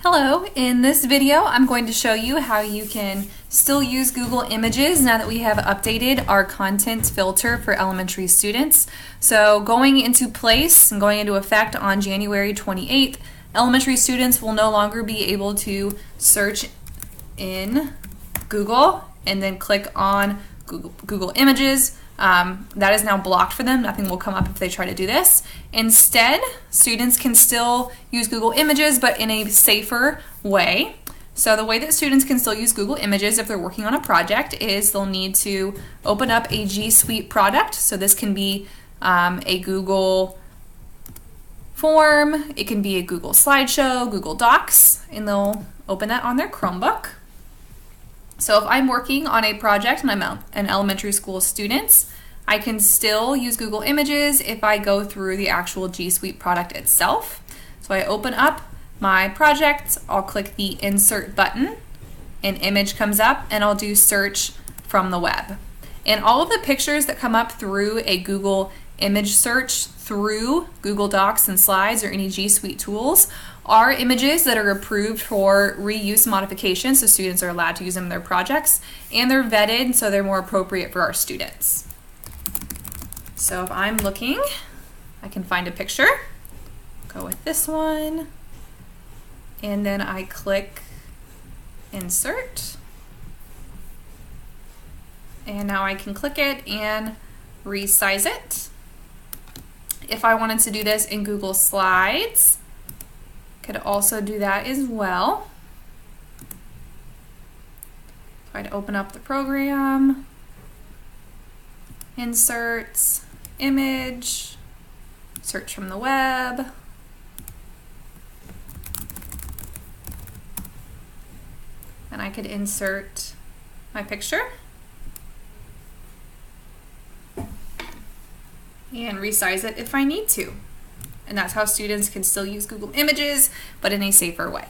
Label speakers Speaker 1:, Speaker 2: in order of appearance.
Speaker 1: Hello, in this video I'm going to show you how you can still use Google Images now that we have updated our content filter for elementary students. So going into place and going into effect on January 28th, elementary students will no longer be able to search in Google and then click on Google Images. That is now blocked for them. Nothing will come up if they try to do this. Instead, students can still use Google Images, but in a safer way. So the way that students can still use Google Images if they're working on a project is they'll need to open up a G Suite product. So this can be a Google form, it can be a Google slideshow, Google Docs, and they'll open that on their Chromebook. So if I'm working on a project and I'm an elementary school student, I can still use Google Images if I go through the actual G Suite product itself. So I open up my project, I'll click the Insert button, an image comes up, and I'll do Search from the web. And all of the pictures that come up through a Google image search through Google Docs and Slides or any G Suite tools are images that are approved for reuse modification, so students are allowed to use them in their projects, and they're vetted so they're more appropriate for our students. So if I'm looking, I can find a picture, go with this one, and then I click Insert, and now I can click it and resize it. If I wanted to do this in Google Slides, could also do that as well. So I'd open up the program, Insert, Image, Search from the web, and I could insert my picture and resize it if I need to. And that's how students can still use Google Images, but in a safer way.